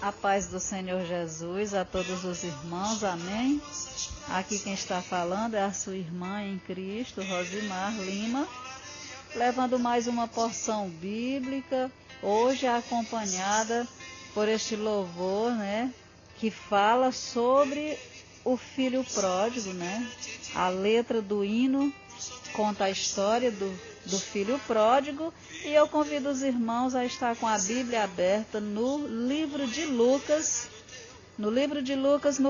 A paz do Senhor Jesus a todos os irmãos, amém? Aqui quem está falando é a sua irmã em Cristo, Rosimar Lima, levando mais uma porção bíblica, hoje acompanhada por este louvor, que fala sobre o filho pródigo, A letra do hino conta a história do filho pródigo, e eu convido os irmãos a estar com a Bíblia aberta no livro de Lucas, no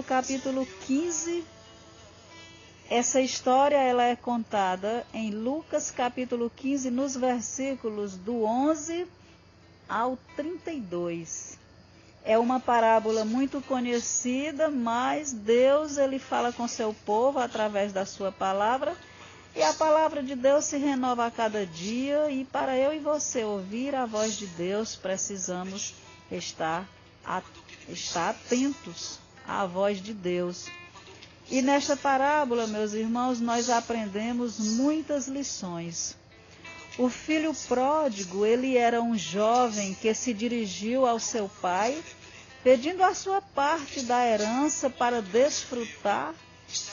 capítulo 15. Essa história ela é contada em Lucas capítulo 15, nos versículos do 11 ao 32. É uma parábola muito conhecida, mas Deus ele fala com seu povo através da sua palavra, e a palavra de Deus se renova a cada dia, e para eu e você ouvir a voz de Deus, precisamos estar atentos à voz de Deus. E nesta parábola, meus irmãos, nós aprendemos muitas lições. O filho pródigo, ele era um jovem que se dirigiu ao seu pai, pedindo a sua parte da herança para desfrutar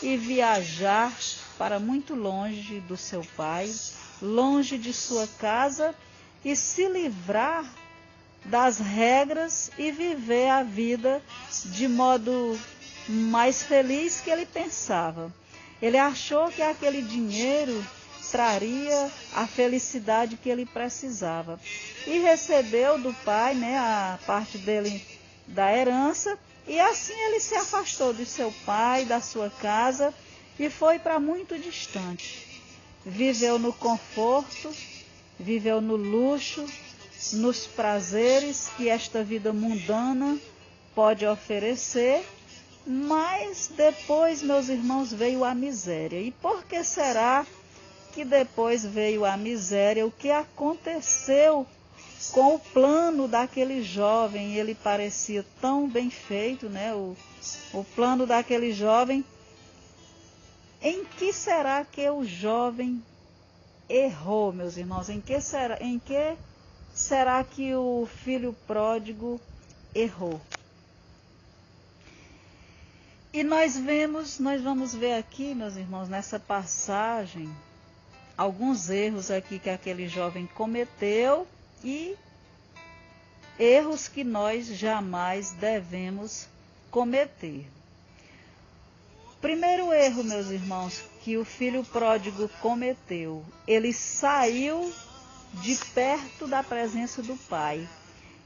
e viajar para muito longe do seu pai, longe de sua casa, e se livrar das regras e viver a vida de modo mais feliz que ele pensava. Ele achou que aquele dinheiro traria a felicidade que ele precisava. E recebeu do pai, a parte dele da herança, e assim ele se afastou de seu pai, da sua casa, e foi para muito distante. Viveu no conforto, viveu no luxo, nos prazeres que esta vida mundana pode oferecer, mas depois, meus irmãos, veio a miséria. E por que será que depois veio a miséria? O que aconteceu com o plano daquele jovem? Ele parecia tão bem feito, o plano daquele jovem. Em que será que o jovem errou, meus irmãos? Em que será que o filho pródigo errou? E nós vamos ver aqui, meus irmãos, nessa passagem, alguns erros aqui que aquele jovem cometeu, e erros que nós jamais devemos cometer. Primeiro erro, meus irmãos, que o filho pródigo cometeu: ele saiu de perto da presença do pai.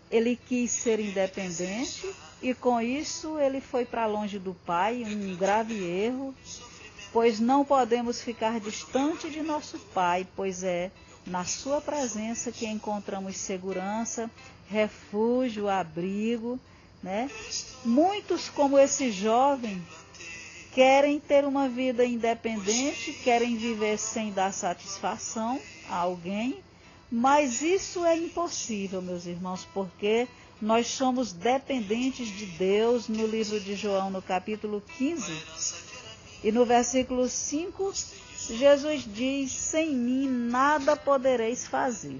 Ele quis ser independente e com isso ele foi para longe do pai, um grave erro, pois não podemos ficar distante de nosso pai, pois é na sua presença que encontramos segurança, refúgio, abrigo, Muitos, como esse jovem, querem ter uma vida independente, querem viver sem dar satisfação a alguém, mas isso é impossível, meus irmãos, porque nós somos dependentes de Deus. No livro de João, no capítulo 15, e no versículo 5, Jesus diz: sem mim nada podereis fazer.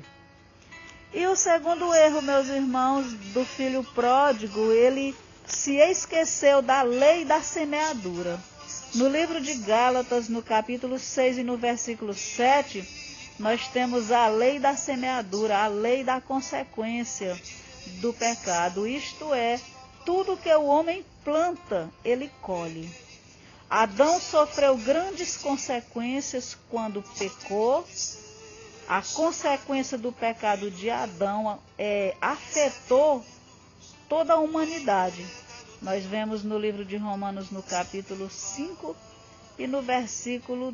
E o segundo erro, meus irmãos, do filho pródigo, ele se esqueceu da lei da semeadura. No livro de Gálatas, no capítulo 6 e no versículo 7, nós temos a lei da semeadura, a lei da consequência do pecado. Isto é, tudo que o homem planta, ele colhe. Adão sofreu grandes consequências quando pecou. A consequência do pecado de Adão afetou toda a humanidade. Nós vemos no livro de Romanos, no capítulo 5 e no versículo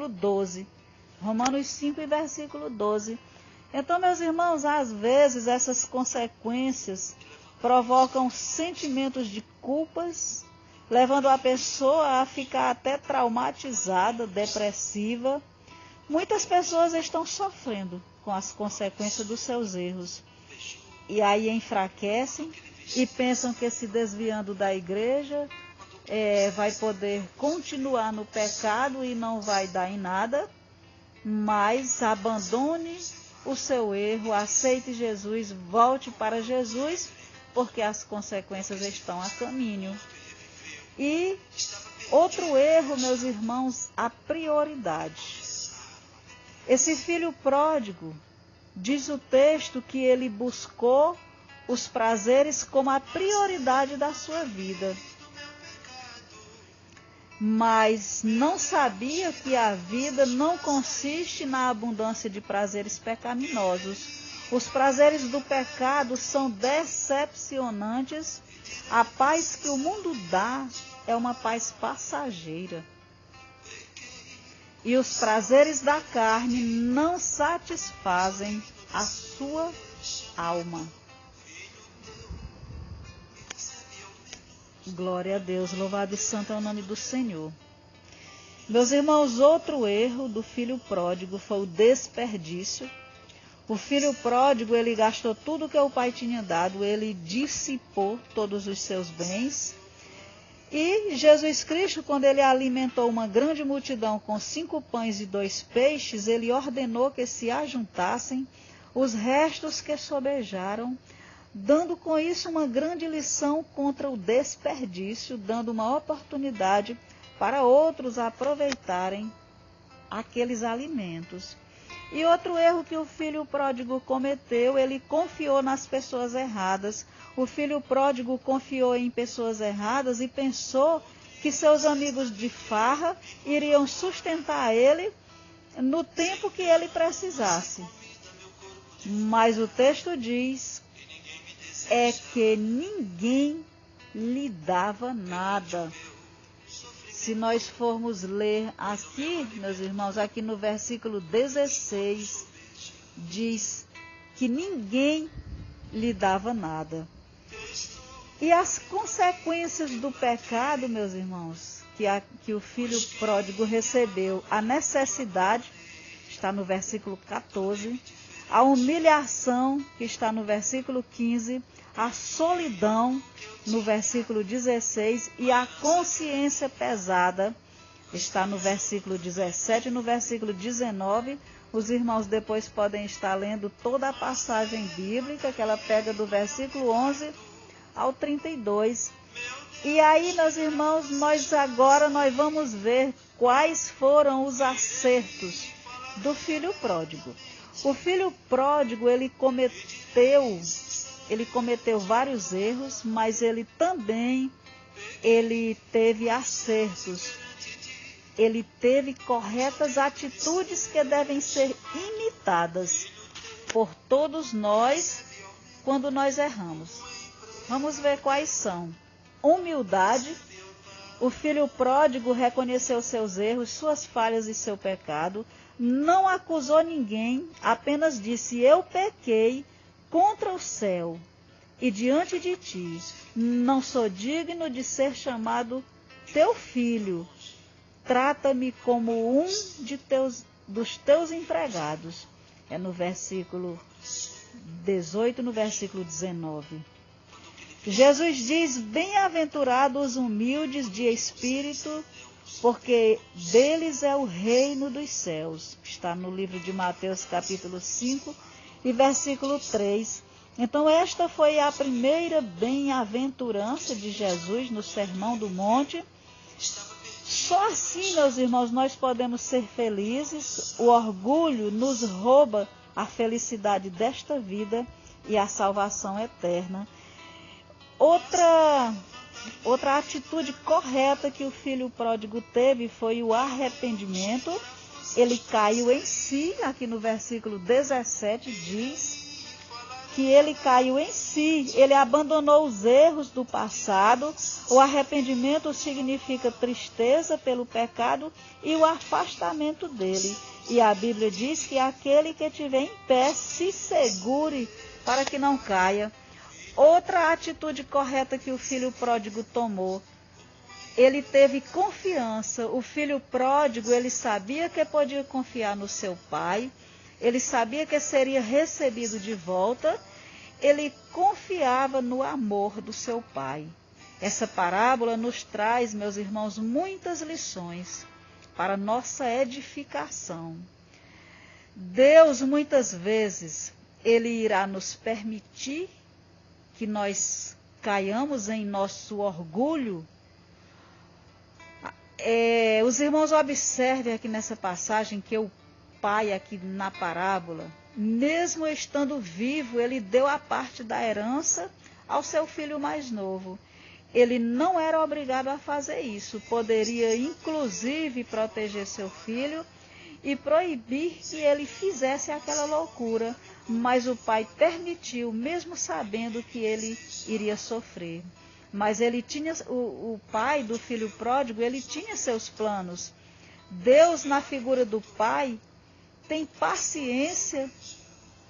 12. Romanos 5 e versículo 12. Então, meus irmãos, às vezes essas consequências provocam sentimentos de culpas, levando a pessoa a ficar até traumatizada, depressiva. Muitas pessoas estão sofrendo com as consequências dos seus erros. E aí enfraquecem e pensam que, se desviando da igreja, vai poder continuar no pecado e não vai dar em nada. Mas abandone o seu erro, aceite Jesus, volte para Jesus porque as consequências estão a caminho. E outro erro, meus irmãos, a prioridade. Esse filho pródigo, diz o texto que ele buscou os prazeres como a prioridade da sua vida. Mas não sabia que a vida não consiste na abundância de prazeres pecaminosos. Os prazeres do pecado são decepcionantes. A paz que o mundo dá é uma paz passageira. E os prazeres da carne não satisfazem a sua alma. Glória a Deus, louvado e santo é o nome do Senhor. Meus irmãos, outro erro do filho pródigo foi o desperdício. O filho pródigo, ele gastou tudo que o pai tinha dado, ele dissipou todos os seus bens. E Jesus Cristo, quando ele alimentou uma grande multidão com 5 pães e 2 peixes, ele ordenou que se ajuntassem os restos que sobejaram, dando com isso uma grande lição contra o desperdício, dando uma oportunidade para outros aproveitarem aqueles alimentos. E outro erro que o filho pródigo cometeu, ele confiou nas pessoas erradas. O filho pródigo confiou em pessoas erradas e pensou que seus amigos de farra iriam sustentar ele no tempo que ele precisasse. Mas o texto diz que ninguém lhe dava nada. Se nós formos ler aqui, meus irmãos, aqui no versículo 16, diz que ninguém lhe dava nada. E as consequências do pecado, meus irmãos, que o filho pródigo recebeu, a necessidade, está no versículo 14, a humilhação, que está no versículo 15, a solidão, no versículo 16, e a consciência pesada, está no versículo 17 e no versículo 19. Os irmãos depois podem estar lendo toda a passagem bíblica, que ela pega do versículo 11 ao 32. E aí, meus irmãos, nós vamos ver quais foram os acertos do filho pródigo. O filho pródigo, ele cometeu vários erros, mas ele também teve acertos. Ele teve corretas atitudes que devem ser imitadas por todos nós quando nós erramos. Vamos ver quais são. Humildade. O filho pródigo reconheceu seus erros, suas falhas e seu pecado. Não acusou ninguém, apenas disse: eu pequei contra o céu e diante de ti. Não sou digno de ser chamado teu filho. Trata-me como um dos teus empregados. É no versículo 18, no versículo 19. Jesus diz: bem-aventurados os humildes de espírito, porque deles é o reino dos céus. Está no livro de Mateus, capítulo 5 e versículo 3. Então, esta foi a primeira bem-aventurança de Jesus no Sermão do Monte. Só assim, meus irmãos, nós podemos ser felizes. O orgulho nos rouba a felicidade desta vida e a salvação eterna. Outra atitude correta que o filho pródigo teve foi o arrependimento. Ele caiu em si, aqui no versículo 17 diz que ele caiu em si, ele abandonou os erros do passado. O arrependimento significa tristeza pelo pecado e o afastamento dele. E a Bíblia diz que aquele que estiver em pé se segure para que não caia. Outra atitude correta que o filho pródigo tomou, ele teve confiança. O filho pródigo, ele sabia que podia confiar no seu pai, ele sabia que seria recebido de volta, ele confiava no amor do seu pai. Essa parábola nos traz, meus irmãos, muitas lições para nossa edificação. Deus, muitas vezes, ele irá nos permitir que nós caiamos em nosso orgulho, os irmãos observem aqui nessa passagem que o pai aqui na parábola, mesmo estando vivo, ele deu a parte da herança ao seu filho mais novo. Ele não era obrigado a fazer isso, poderia inclusive proteger seu filho e proibir que ele fizesse aquela loucura, mas o pai permitiu, mesmo sabendo que ele iria sofrer. Mas ele tinha, o pai do filho pródigo, ele tinha seus planos. Deus, na figura do pai, tem paciência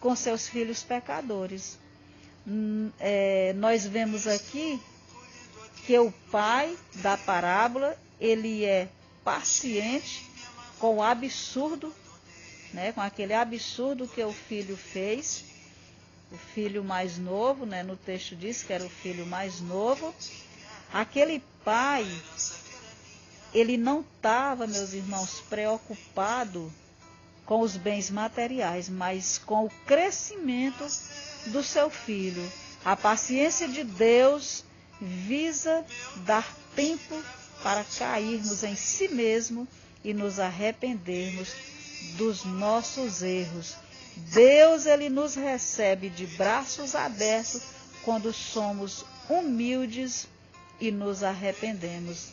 com seus filhos pecadores. Nós vemos aqui que o pai da parábola, ele é paciente com o absurdo, né, com aquele absurdo que o filho fez, o filho mais novo, né, no texto diz que era o filho mais novo. Aquele pai, ele não estava, meus irmãos, preocupado com os bens materiais, mas com o crescimento do seu filho. A paciência de Deus visa dar tempo para cairmos em si mesmo e nos arrependermos dos nossos erros. Deus, ele nos recebe de braços abertos quando somos humildes e nos arrependemos.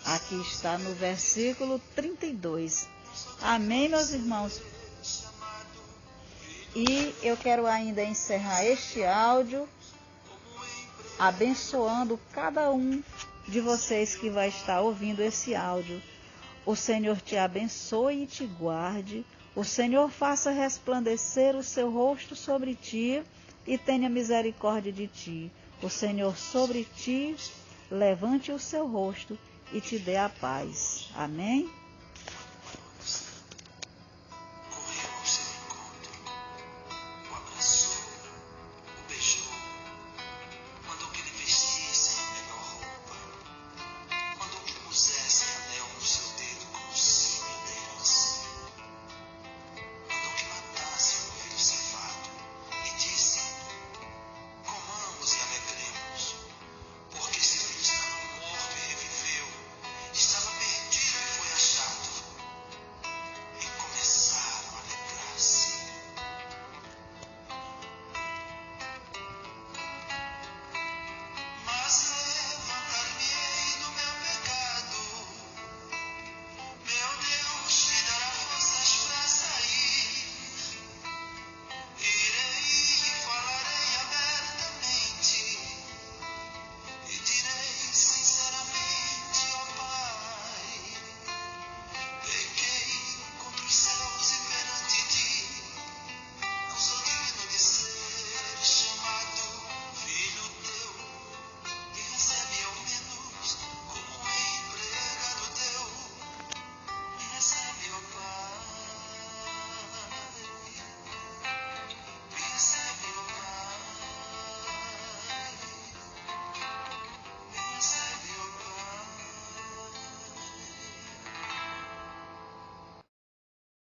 Aqui está no versículo 32. Amém, meus irmãos? E eu quero ainda encerrar este áudio abençoando cada um de vocês que vai estar ouvindo esse áudio. O Senhor te abençoe e te guarde. O Senhor faça resplandecer o seu rosto sobre ti e tenha misericórdia de ti. O Senhor sobre ti levante o seu rosto e te dê a paz. Amém?